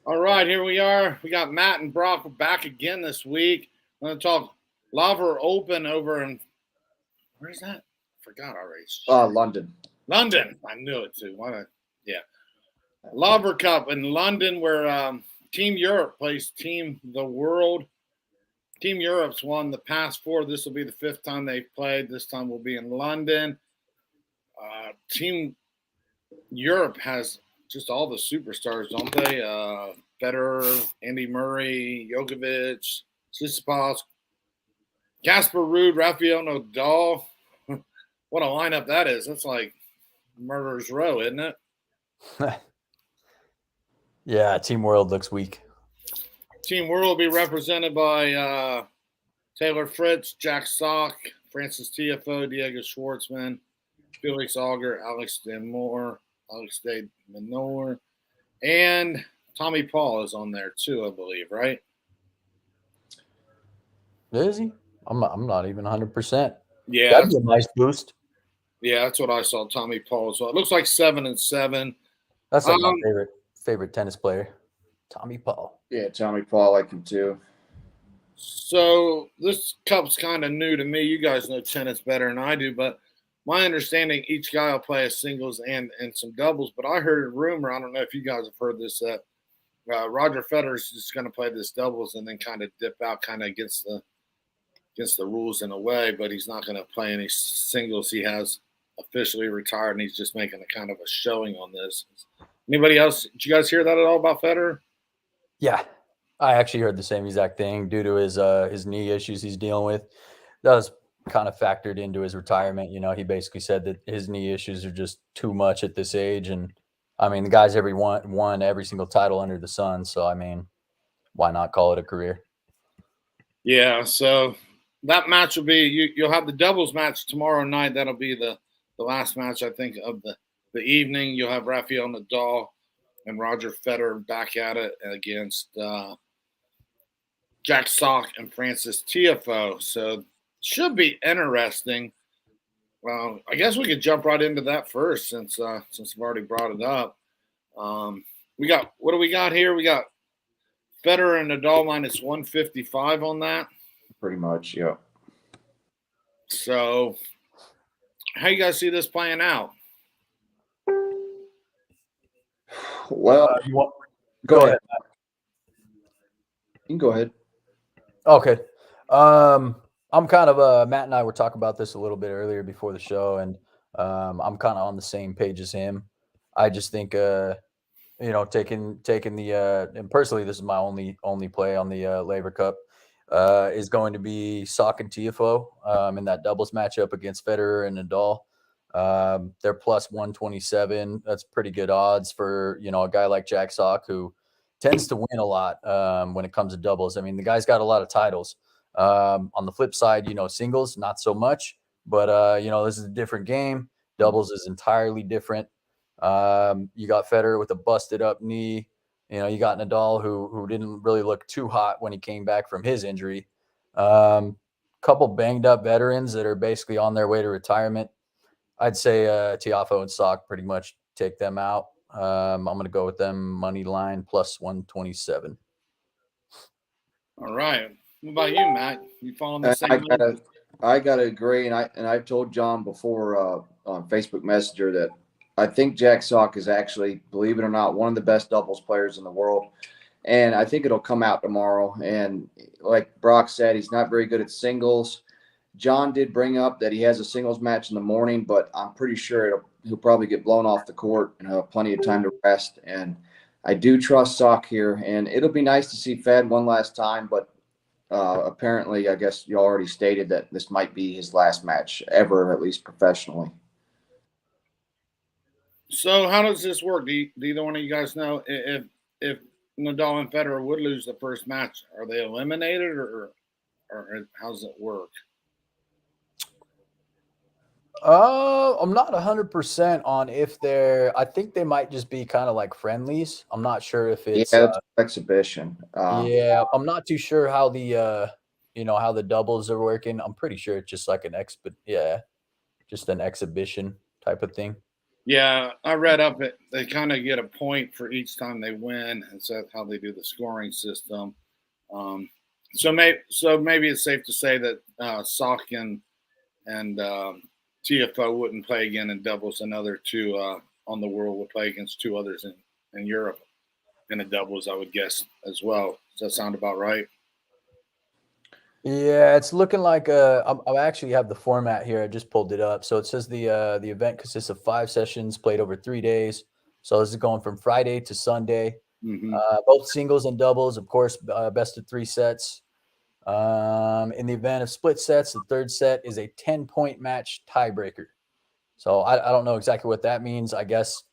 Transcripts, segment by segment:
All right, here we are. We got Matt and Brock back again this week. I'm going to talk Laver Open over in where's that? Forgot already. London. London. I knew it too. Yeah, Laver Cup in London, where Team Europe plays Team the World. Team Europe's won the past four. This will be the fifth time they've played. This time will be in London. Team Europe has just all the superstars, don't they? Federer, Andy Murray, Djokovic, Tsitsipas, Casper, Ruud, Rafael, Nadal. What a lineup that is! That's like murderer's row, isn't it? Yeah, Team World looks weak. Team World will be represented by Taylor Fritz, Jack Sock, Francis Tiafoe, Diego Schwartzman, Felix Auger, Alex de Minaur, and Tommy Paul is on there too, I believe, right? Is he? I'm not even 100%. Yeah, That'd be a nice boost. Yeah, that's what I saw. Tommy Paul as well. It looks like 7-7. That's like my favorite tennis player, Tommy Paul. Yeah, Tommy Paul, I like him too. So this cup's kind of new to me. You guys know tennis better than I do, but my understanding, each guy will play a singles and some doubles. But I heard a rumor. I don't know if you guys have heard this. That Roger Federer is just going to play this doubles and then kind of dip out, kind of against the rules in a way. But he's not going to play any singles. He has officially retired, and he's just making a kind of a showing on this. Anybody else? Did you guys hear that at all about Federer? Yeah, I actually heard the same exact thing due to his knee issues he's dealing with. That was kind of factored into his retirement. You know, he basically said that his knee issues are just too much at this age. And I mean, the guy's won every single title under the sun. So, I mean, why not call it a career? Yeah. So that match will be, you'll have the doubles match tomorrow night. That'll be the last match, I think, of the evening. You'll have Rafael Nadal and Roger Federer back at it against Jack Sock and Francis Tiafoe. So should be interesting. Well, I guess we could jump right into that first since we've already brought it up. We got what do we got here? We got Federer and Nadal minus 155 on that. Pretty much, yeah. So, how you guys see this playing out? Well, go ahead. You can go ahead. Okay. I'm kind of Matt and I were talking about this a little bit earlier before the show, and I'm kind of on the same page as him. I just think taking the and personally this is my only play on the Laver Cup is going to be Sock and Tiafoe in that doubles matchup against Federer and Nadal. They're plus 127. That's pretty good odds for a guy like Jack Sock, who tends to win a lot when it comes to doubles. I mean, the guy's got a lot of titles. On the flip side, singles, not so much. But, this is a different game. Doubles is entirely different. You got Federer with a busted up knee. You got Nadal, who didn't really look too hot when he came back from his injury. Couple banged up veterans that are basically on their way to retirement. I'd say Tiafoe and Sock pretty much take them out. I'm going to go with them money line plus 127. All right. What about you, Matt? You following the same? I gotta agree, and I've told John before on Facebook Messenger that I think Jack Sock is actually, believe it or not, one of the best doubles players in the world, and I think it'll come out tomorrow. And like Brock said, he's not very good at singles. John did bring up that he has a singles match in the morning, but I'm pretty sure he'll probably get blown off the court and have plenty of time to rest. And I do trust Sock here, and it'll be nice to see Fed one last time, but apparently, I guess you already stated that this might be his last match ever, at least professionally. So how does this work? Do either one of you guys know if Nadal and Federer would lose the first match, are they eliminated or how does it work? I'm not 100% on if they're. I think they might just be kind of like friendlies. I'm not sure if it's exhibition. Yeah, I'm not too sure how the how the doubles are working. I'm pretty sure it's just like just an exhibition type of thing. Yeah, I read up it. They kind of get a point for each time they win, and so that's how they do the scoring system. Um, so maybe it's safe to say that Sock and Tiafoe wouldn't play again in doubles. Another two on the world will play against two others in Europe in a doubles, I would guess as well. Does that sound about right? Yeah, it's looking like I actually have the format here. I just pulled it up. So it says the event consists of 5 sessions played over 3 days. So this is going from Friday to Sunday. Mm-hmm. Both singles and doubles, of course, best of 3 sets. In the event of split sets, the third set is a 10-point match tiebreaker. So I don't know exactly what that means. I guess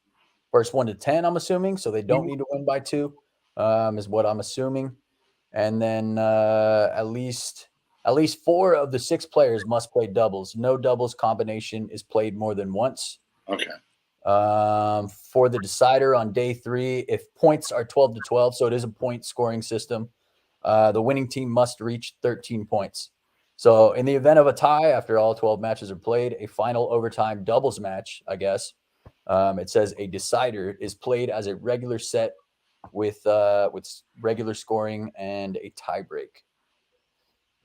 first 1 to 10, I'm assuming. So they don't need to win by 2, is what I'm assuming. And then at least 4 of the 6 players must play doubles. No doubles combination is played more than once. Okay. For the decider on day 3, if points are 12 to 12, so it is a point scoring system, the winning team must reach 13 points. So in the event of a tie, after all 12 matches are played, a final overtime doubles match, I guess, it says a decider is played as a regular set with regular scoring and a tie break.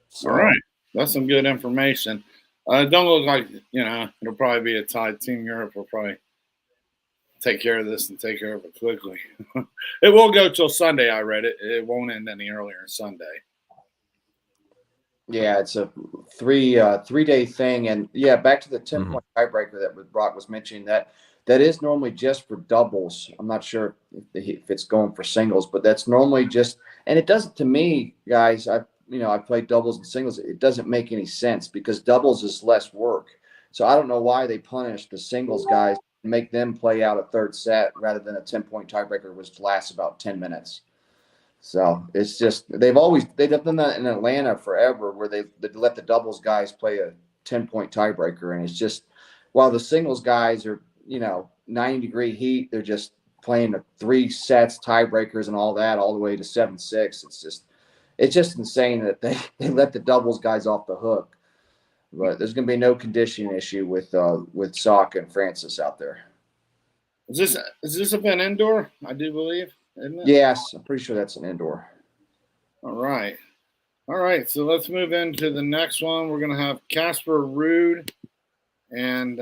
So, All right. That's some good information. Don't look like, it'll probably be a tie. Team Europe will probably take care of this and take care of it quickly. It will go till Sunday, I read it. It won't end any earlier than Sunday. Yeah, it's a 3-day thing, and yeah, back to the 10-point tiebreaker that Brock was mentioning. That is normally just for doubles. I'm not sure if it's going for singles, but that's normally just. And it doesn't, to me, guys. I played doubles and singles. It doesn't make any sense because doubles is less work. So I don't know why they punish the singles guys and make them play out a third set rather than a 10-point tiebreaker, which lasts about 10 minutes. So it's just they've done that in Atlanta forever, where they let the doubles guys play a 10-point tiebreaker, and it's just while the singles guys are 90-degree heat, they're just playing the 3 sets tiebreakers and all that all the way to 7-6. It's just insane that they let the doubles guys off the hook. But there's going to be no conditioning issue with Sock and Francis out there. Is this event indoor? I do believe, isn't it? Yes, I'm pretty sure that's an indoor. All right. So let's move into the next one. We're gonna have Casper, Ruud, and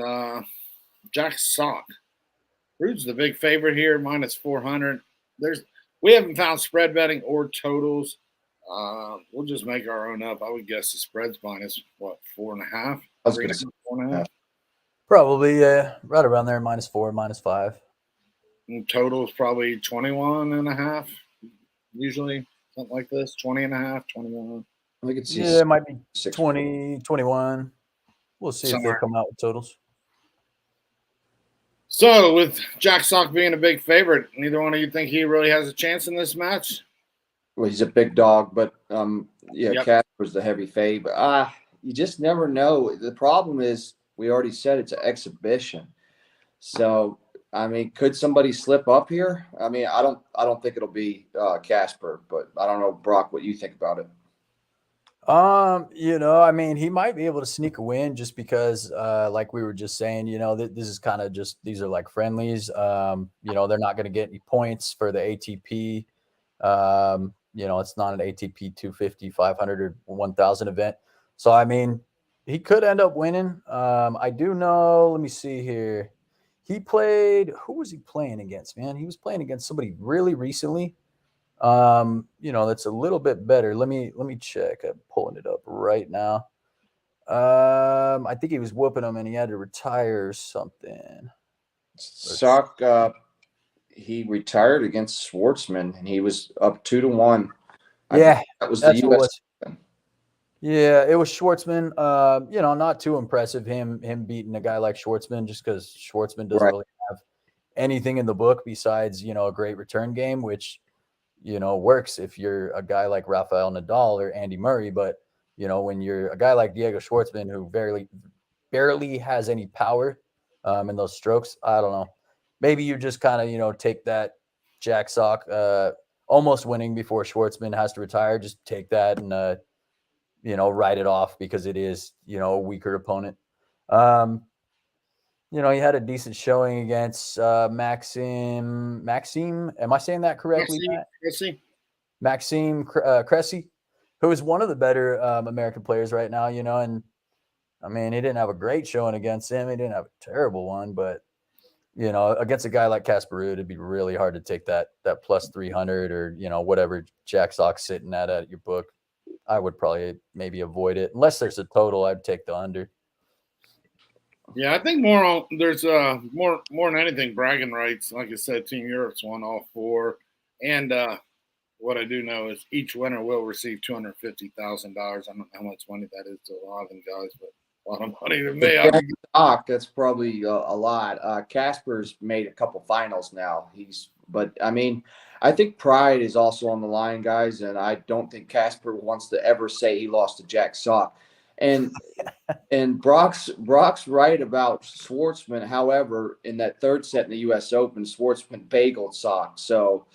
Jack Sock. Ruud's the big favorite here, minus 400. We haven't found spread betting or totals. We'll just make our own up. I would guess the spread's minus 4.5. I was going to say 4.5. probably right around there, -4, -5. And total's probably 21.5. Usually something like this, 20.5, 21. I think it's Yeah, it might be 20, 21. We'll see if they come out with totals. So with Jack Sock being a big favorite, neither one of you think he really has a chance in this match? Well, he's a big dog, but Yep. Casper's the heavy fave. But you just never know. The problem is we already said it's an exhibition. So I mean, could somebody slip up here? I mean, I don't think it'll be Casper, but I don't know, Brock, what you think about it. I mean, he might be able to sneak a win just because, like we were just saying, this is kind of just, these are like friendlies. They're not going to get any points for the ATP. It's not an ATP 250, 500 or 1000 event. So, I mean, he could end up winning. I do know, let me see here. Who was he playing against, man? He was playing against somebody really recently. That's a little bit better. Let me check. I'm pulling it up right now. I think he was whooping him and he had to retire or something. Sock, he retired against Schwartzman and he was up 2-1. Yeah, that was the U.S. Yeah, it was Schwartzman. Not too impressive him beating a guy like Schwartzman just because Schwartzman doesn't really have anything in the book besides, a great return game, which, works if you're a guy like Rafael Nadal or Andy Murray. But, when you're a guy like Diego Schwartzman who barely has any power in those strokes, I don't know. Maybe you just kind of, take that Jack Sock almost winning before Schwartzman has to retire. Just take that and, write it off because it is, a weaker opponent. you know, he had a decent showing against Maxime. Am I saying that correctly, Matt? Maxime Cressy, who is one of the better American players right now, you know, and I mean, he didn't have a great showing against him. He didn't have a terrible one, but you know, against a guy like Casper Ruud, it'd be really hard to take that plus 300 or, you know, whatever Jack Sock's sitting at your book. I would probably maybe avoid it. Unless there's a total, I'd take the under. Yeah, I think there's more than anything bragging rights. Like I said, Team Europe's won all 4. And what I do know is each winner will receive $250,000. I don't know how much money that is to a lot of them guys, but a lot of money to me. That's probably a lot. Casper's made a couple finals now. But I mean, I think pride is also on the line, guys, and I don't think Casper wants to ever say he lost to Jack Sock. And Brock's right about Schwartzman. However, in that third set in the U.S. Open, Schwartzman bageled Sock. So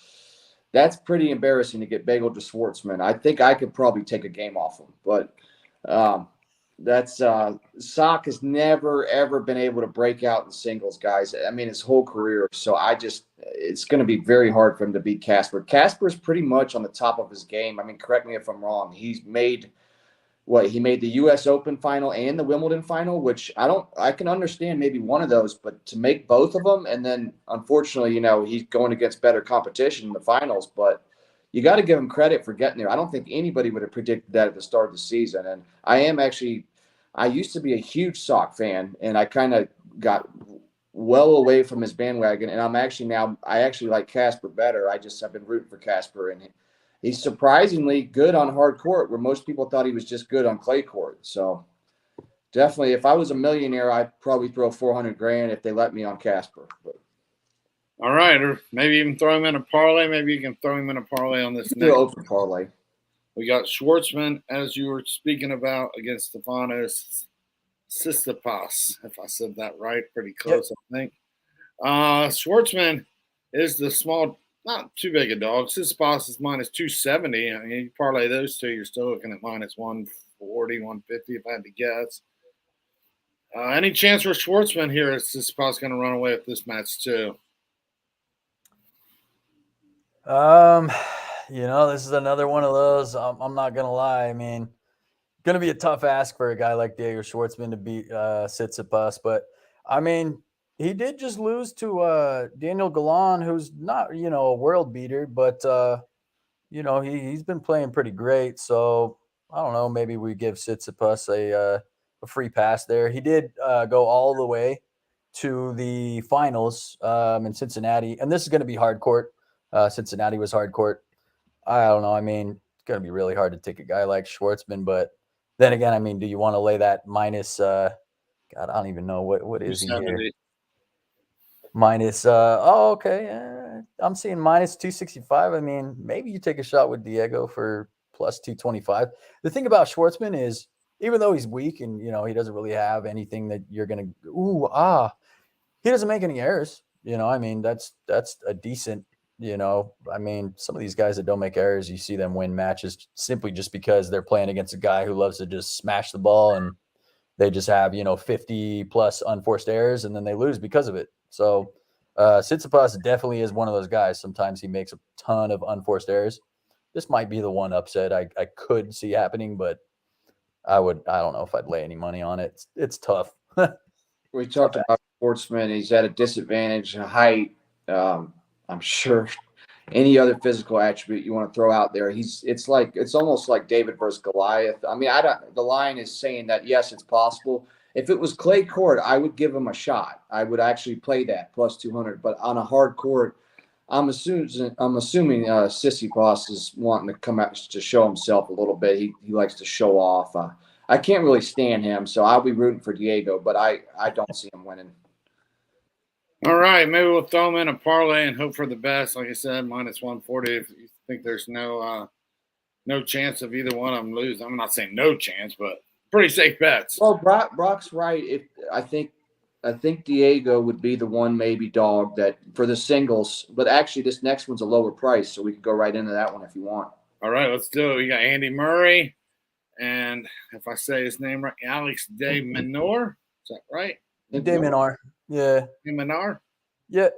that's pretty embarrassing to get bageled to Schwartzman. I think I could probably take a game off him, but that's Sock has never ever been able to break out in singles, guys. I mean, his whole career. So it's going to be very hard for him to beat Casper. Casper's pretty much on the top of his game. I mean, correct me if I'm wrong. He made the U.S. Open final and the Wimbledon final, which I can understand maybe one of those, but to make both of them, and then unfortunately, you know, he's going against better competition in the finals, but you got to give him credit for getting there. I don't think anybody would have predicted that at the start of the season. And I used to be a huge Sock fan, and I kind of got well away from his bandwagon. And I actually like Casper better. I've been rooting for Casper, and he's surprisingly good on hard court, where most people thought he was just good on clay court. So definitely, if I was a millionaire, I'd probably throw $400,000 if they let me on Casper. But. All right, or maybe even throw him in a parlay. Maybe you can throw him in a parlay on this next open parlay. We got Schwartzman, as you were speaking about, against Stefanos. Tsitsipas, if I said that right, pretty close, yep. I think. Schwartzman is the small, not too big a dog. Tsitsipas is minus 270. I mean, you parlay those two, you're still looking at minus 140, 150, if I had to guess. Any chance for Schwartzman here? Is Tsitsipas going to run away with this match too? You know, this is another one of those. I'm not gonna lie. I mean, gonna be a tough ask for a guy like Diego Schwartzman to beat Tsitsipas, but I mean, he did just lose to Daniel Galan, who's not, you know, a world beater, but you know, he's been playing pretty great. So I don't know, maybe we give Tsitsipas a free pass there. He did go all the way to the finals in Cincinnati, and this is going to be hard court. Cincinnati was hard court. I don't know. I mean, it's going to be really hard to take a guy like Schwartzman, but then again, I mean, do you want to lay that minus? God, I don't even know what is he here. Minus. Okay. I'm seeing minus 265. I mean, maybe you take a shot with Diego for plus 225. The thing about Schwartzman is, even though he's weak and, you know, he doesn't really have anything that you're going to, he doesn't make any errors. You know, I mean, that's a decent, you know, I mean, some of these guys that don't make errors, you see them win matches simply just because they're playing against a guy who loves to just smash the ball and they just have, you know, 50 plus unforced errors and then they lose because of it. So Tsitsipas definitely is one of those guys. Sometimes he makes a ton of unforced errors. This might be the one upset I could see happening, but I don't know if I'd lay any money on it. It's tough. We talked about Schwartzman. He's at a disadvantage in height. I'm sure any other physical attribute you want to throw out there, it's almost like David versus Goliath. I mean, the line is saying that yes, it's possible. If it was clay court, I would give him a shot. I would actually play that plus 200. But on a hard court, I'm assuming Tsitsipas is wanting to come out to show himself a little bit. He likes to show off. I can't really stand him, so I'll be rooting for Diego, but I don't see him winning. All right, maybe we'll throw him in a parlay and hope for the best. Like I said, minus 140. If you think there's no chance of either one of them losing, I'm not saying no chance, but pretty safe bets. Well, Brock's right. I think Diego would be the one maybe dog that for the singles, but actually this next one's a lower price, so we could go right into that one if you want. All right, let's do it. We got Andy Murray, and if I say his name right, Alex de Minaur. Is that right? De Minaur. Yeah. Minaur. Yeah.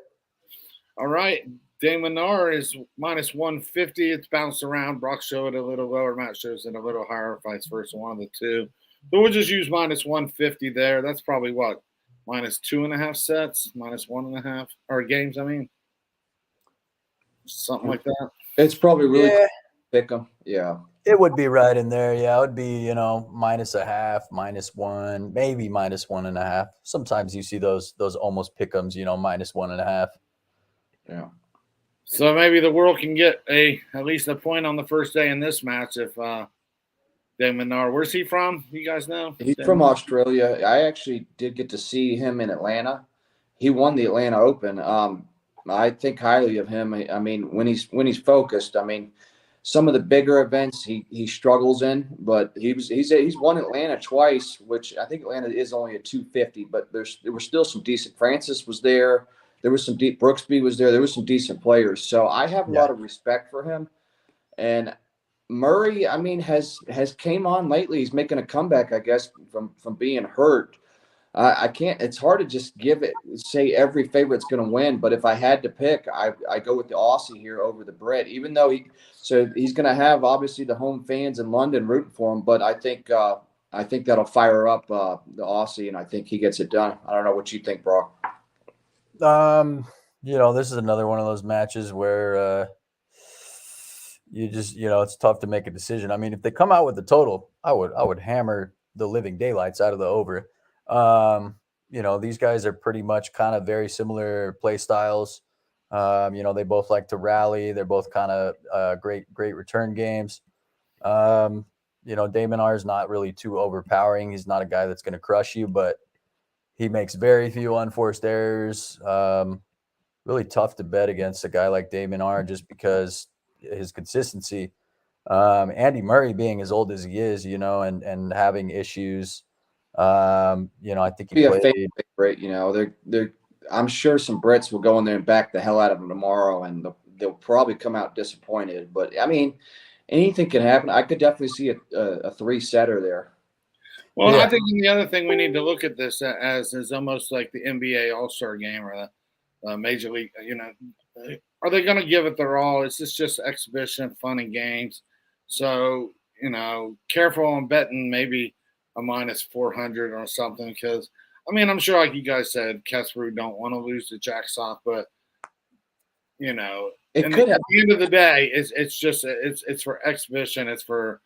All right. Minaur is minus 150. It's bounced around. Brock showed it a little lower. Matt shows it a little higher, vice versa, one of the two. So we'll just use minus 150 there. That's probably what? Minus 2.5 sets, minus 1.5 or games, I mean. Something like that. It's probably really Yeah. pick them. Yeah. It would be right in there. Yeah, it would be, minus a half, minus one, maybe minus 1.5. Sometimes you see those almost pick'ems, minus 1.5. Yeah. So maybe the world can get at least a point on the first day in this match if Minaur. Where's he from? You guys know? He's from Australia. I actually did get to see him in Atlanta. He won the Atlanta Open. I think highly of him. I mean, when he's focused, I mean, some of the bigger events he struggles in, but he's won Atlanta twice, which I think Atlanta is only a 250, but there were still some decent. Francis was there. There was some deep. Brooksby was there. There was some decent players. So I have a lot of respect for him. And Murray, I mean, has came on lately. He's making a comeback, I guess, from being hurt. I can't. It's hard to just say every favorite's going to win. But if I had to pick, I go with the Aussie here over the Brit. Even though he's going to have obviously the home fans in London rooting for him. But I think that'll fire up the Aussie, and I think he gets it done. I don't know what you think, Brock. This is another one of those matches where you just, it's tough to make a decision. I mean, if they come out with the total, I would hammer the living daylights out of the over. These guys are pretty much kind of very similar play styles. They both like to rally. They're both kind of great return games. Minaur is not really too overpowering. He's not a guy that's going to crush you, but he makes very few unforced errors. Really tough to bet against a guy like Minaur just because his consistency. Andy Murray being as old as he is, and having issues. I think he be played. A favorite, they're. I'm sure some Brits will go in there and back the hell out of him tomorrow, and they'll probably come out disappointed. But I mean, anything can happen. I could definitely see a 3-setter there. Well, yeah. I think the other thing we need to look at this as is almost like the NBA All-Star Game or the Major League. Are they going to give it their all? It's just exhibition, fun and games. So careful on betting maybe a minus 400 or something because I mean I'm sure like you guys said, Casper don't want to lose to Jack Sock, but it could at the end of the day, it's for exhibition. It's for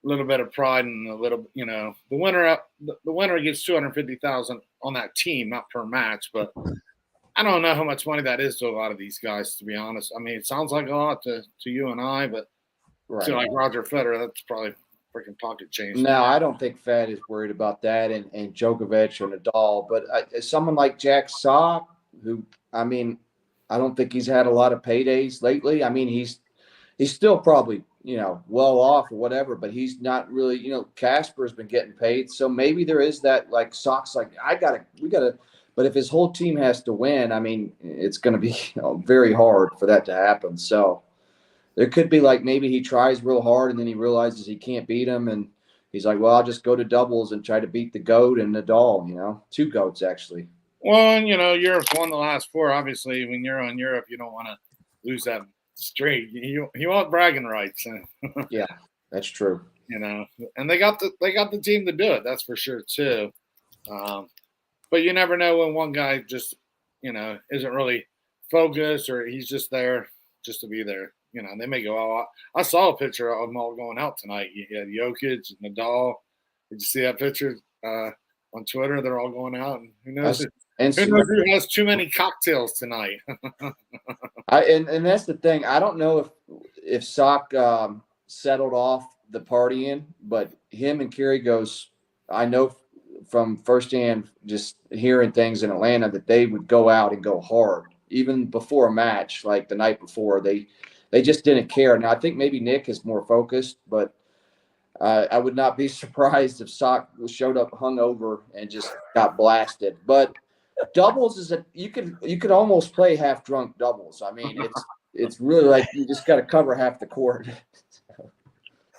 a little bit of pride and a little, the winner gets 250,000 on that team, not per match. But I don't know how much money that is to a lot of these guys, to be honest. I mean, it sounds like a lot to you and I, but to like Roger Federer, that's probably freaking pocket change. No, I don't think Fed is worried about that, and Djokovic or Nadal. But someone like Jack Sock, who I mean, I don't think he's had a lot of paydays lately. I mean, he's still probably well off or whatever, but he's not really. Casper's been getting paid, so maybe there is that like Sock's like we gotta. But if his whole team has to win, I mean, it's going to be very hard for that to happen. So there could be like maybe he tries real hard and then he realizes he can't beat him, and he's like, well, I'll just go to doubles and try to beat the GOAT and Nadal. 2 GOATs actually. Well, Europe's won the last 4. Obviously, when you're on Europe, you don't want to lose that streak. You want bragging rights. Yeah, that's true. And they got the team to do it. That's for sure too. But you never know when one guy just isn't really focused or he's just there just to be there. They may go out. I saw a picture of them all going out tonight. You had Jokic, Nadal. Did you see that picture on Twitter? They're all going out, and who knows? Who has too many cocktails tonight? And that's the thing. I don't know if Sock settled off the partying, but him and Kyrgios, I know from firsthand, just hearing things in Atlanta that they would go out and go hard, even before a match, like the night before. They just didn't care. Now, I think maybe Nick is more focused, but I would not be surprised if Sock showed up hungover and just got blasted. But doubles is you could almost play half drunk doubles. I mean, it's really like you just got to cover half the court.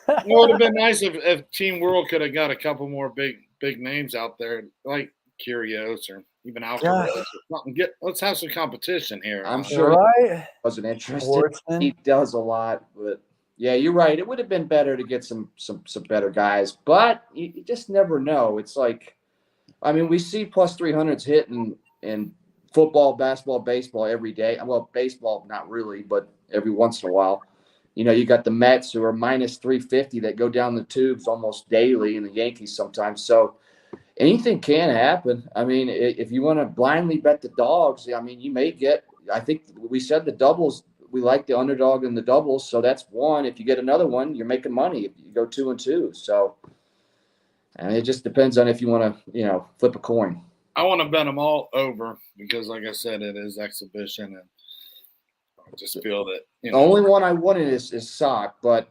Well, it would have been nice if Team World could have got a couple more big names out there, like Kyrgios or even Alcaraz or something. Let's have some competition here. I'm sure Right? wasn't interested. Schwartzman. He does a lot, but yeah, you're right. It would have been better to get some better guys, but you just never know. It's like, I mean, we see plus 300s hitting in football, basketball, baseball every day. Well, baseball not really, but every once in a while. You know, you got the Mets who are minus 350 that go down the tubes almost daily, and the Yankees sometimes. So anything can happen. I mean, if you want to blindly bet the dogs, I mean, you may get. I think we said the doubles. We like the underdog in the doubles, so that's one. If you get another one, you're making money. If you go 2-2, so and it just depends on if you want to, flip a coin. I want to bet them all over because, like I said, it is exhibition, and I just feel that The only one I wanted is Sock, but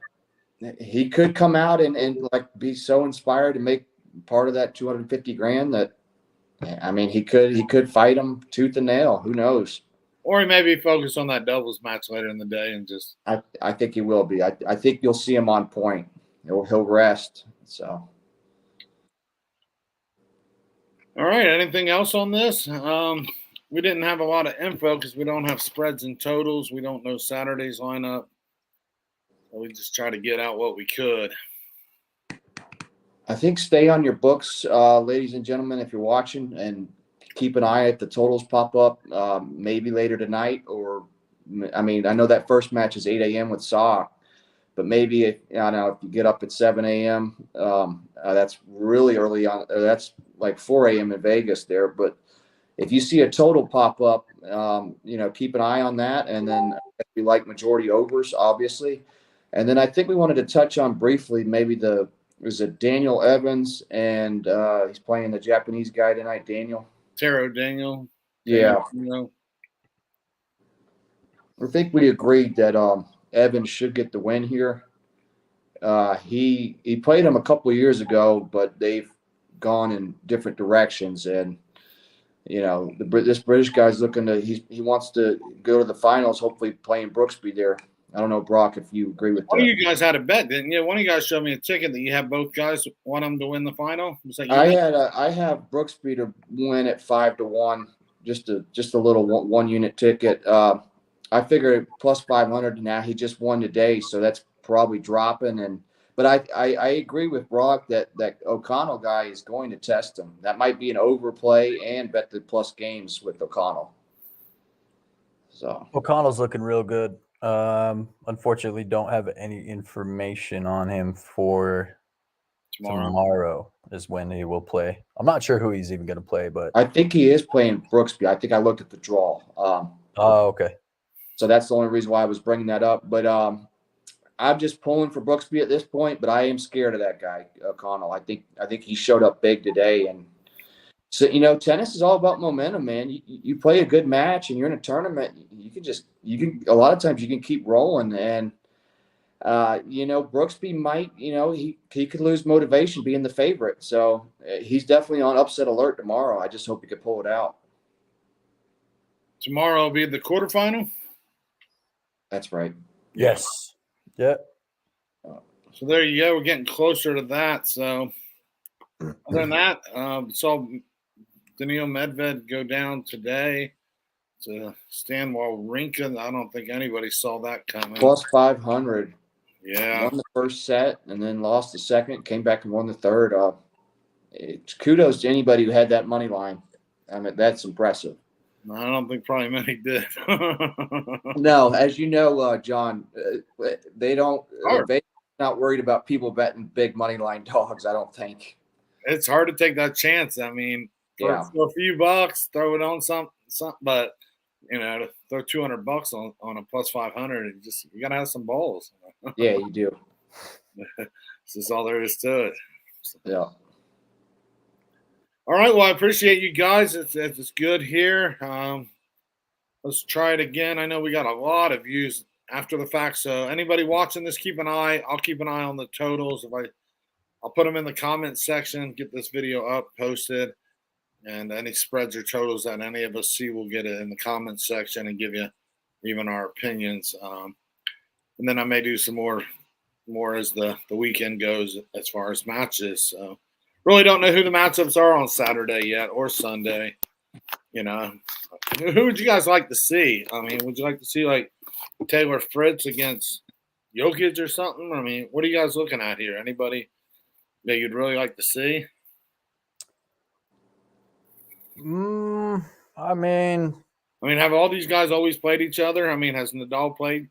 he could come out and like be so inspired to make part of that 250 grand that, I mean, he could fight him tooth and nail. Who knows? Or he may be focused on that doubles match later in the day and just. I think he will be. I think you'll see him on point. He'll rest. So. All right. Anything else on this? We didn't have a lot of info because we don't have spreads and totals. We don't know Saturday's lineup. So we just try to get out what we could. I think stay on your books, ladies and gentlemen, if you're watching, and keep an eye if the totals pop up maybe later tonight. Or, I mean, I know that first match is 8 a.m. with Sock, but maybe if you get up at 7 a.m., that's really early on. That's like 4 a.m. in Vegas there. But if you see a total pop up, keep an eye on that. And then we like majority overs, obviously. And then I think we wanted to touch on briefly maybe was it Daniel Evans, and he's playing the Japanese guy tonight, Daniel. Daniel. Yeah. I think we agreed that Evans should get the win here. He played him a couple of years ago, but they've gone in different directions. And, this British guy's looking to he wants to go to the finals, hopefully playing Brooksby there. I don't know, Brock, if you agree with that. One of you guys had a bet, didn't you? One of you guys showed me a ticket that you have both guys want them to win the final. Was that you? I have Brooksby to win at 5-1, just a little one unit ticket. I figured plus 500. Now he just won today, so that's probably dropping. But I agree with Brock that O'Connell guy is going to test him. That might be an overplay and bet the plus games with O'Connell. So O'Connell's looking real good. Unfortunately, don't have any information on him for tomorrow is when he will play. I'm not sure who he's even going to play, but I think he is playing Brooksby. I think I looked at the draw. Okay. So that's the only reason why I was bringing that up. But I'm just pulling for Brooksby at this point. But I am scared of that guy, O'Connell. I think he showed up big today, and so tennis is all about momentum, man. You play a good match and you're in a tournament. You can a lot of times you can keep rolling, and Brooksby might he could lose motivation being the favorite. So he's definitely on upset alert tomorrow. I just hope he could pull it out. Tomorrow will be the quarterfinal. That's right. Yes. Yeah. So there you go. We're getting closer to that. So other than that, saw Daniil Medvedev go down today to Stan Wawrinka. I don't think anybody saw that coming. Plus 500. Yeah. Won the first set and then lost the second. Came back and won the third. Kudos to anybody who had that money line. I mean, that's impressive. I don't think probably many did. No, as you know, John, they don't. They're not worried about people betting big money line dogs. I don't think. It's hard to take that chance. I mean, for a few bucks, throw it on some, but to throw $200 on a plus 500, you gotta have some balls. Yeah, you do. This is all there is to it. Yeah. All right. Well, I appreciate you guys. It's good here. Let's try it again. I know we got a lot of views after the fact. So anybody watching this, keep an eye. I'll keep an eye on the totals. I'll put them in the comments section, get this video up, posted, and any spreads or totals that any of us see, we'll get it in the comments section and give you even our opinions. And then I may do some more as the weekend goes as far as matches. So really don't know who the matchups are on Saturday yet or Sunday. You know, who would you guys like to see? I mean, would you like to see like Taylor Fritz against Jokic or something? I mean, what are you guys looking at here? Anybody that you'd really like to see? I mean, have all these guys always played each other? I mean, has Nadal played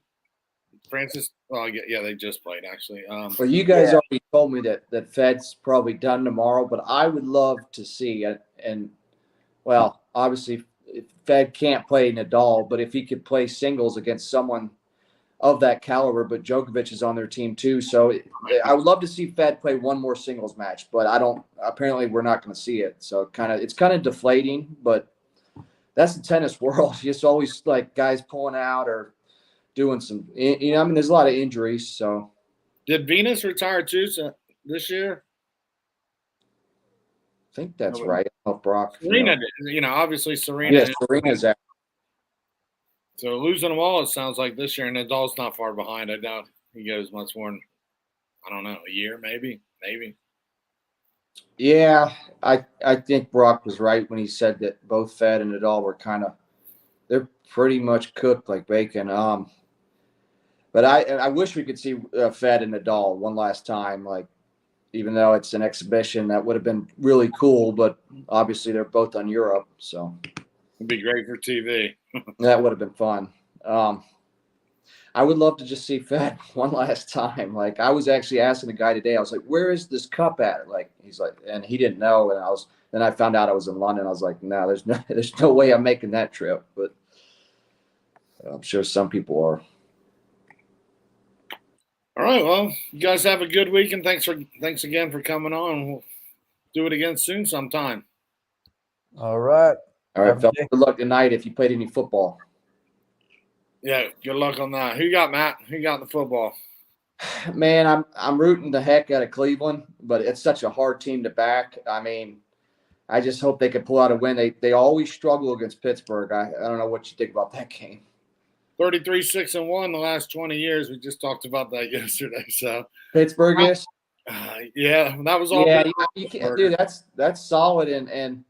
Francis? Well, yeah, they just played actually. Well, you guys already told me that Fed's probably done tomorrow, but I would love to see it. And well, obviously, Fed can't play Nadal, but if he could play singles against someone of that caliber, but Djokovic is on their team too. So I would love to see Fed play one more singles match, but apparently we're not going to see it. So it's kind of deflating, but that's the tennis world. It's always like guys pulling out or doing some, there's a lot of injuries. So did Venus retire too this year? I think that's right. Oh, Brock. Serena did. Obviously Serena. Yes, Serena's out. So losing them all, it sounds like this year, and Nadal's not far behind. I doubt he goes much more than, I don't know, a year maybe. Yeah, I think Brock was right when he said that both Fed and Nadal were they're pretty much cooked like bacon. But I wish we could see Fed and Nadal one last time. Like, even though it's an exhibition, that would have been really cool. But obviously, they're both on Europe, so it'd be great for TV. That would have been fun. I would love to just see Fed one last time. Like, I was actually asking the guy today, I was like, where is this cup at? Like, he's like, and he didn't know. And then I found out I was in London. I was like, no, there's no way I'm making that trip. But I'm sure some people are. All right. Well, you guys have a good week, and thanks again for coming on. We'll do it again soon sometime. All right. All right, fellas. Good luck tonight if you played any football. Yeah, good luck on that. Who you got, Matt? Who you got in the football? Man, I'm rooting the heck out of Cleveland, but it's such a hard team to back. I mean, I just hope they can pull out a win. They always struggle against Pittsburgh. I don't know what you think about that game. 33-6-1 the last 20 years. We just talked about that yesterday. So Pittsburgh is. Yeah, that was all. Yeah, you can't, dude. That's solid and.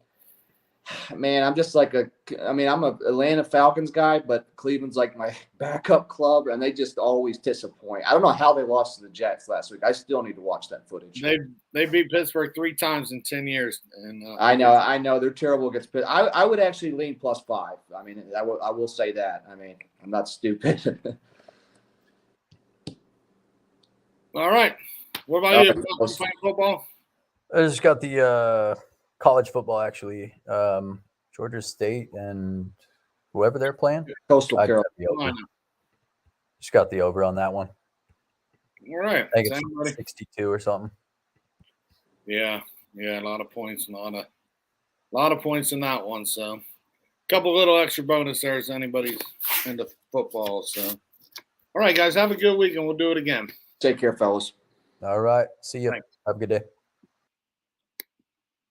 Man, I'm just like I'm a Atlanta Falcons guy, but Cleveland's like my backup club, and they just always disappoint. I don't know how they lost to the Jets last week. I still need to watch that footage. They beat Pittsburgh 3 times in 10 years. And I know they're terrible against Pittsburgh. I would actually lean +5. I mean, I will say that. I mean, I'm not stupid. All right. What about you? Playing football? I just got the college football, actually. Georgia State and whoever they're playing. Coastal Carolina. Just got the over on that one. All right. I think it's 62 or something. Yeah, a lot of points. A lot of points in that one. So a couple little extra bonus there if anybody's into football. So all right, guys, have a good week, and we'll do it again. Take care, fellas. All right. See you. Thanks. Have a good day.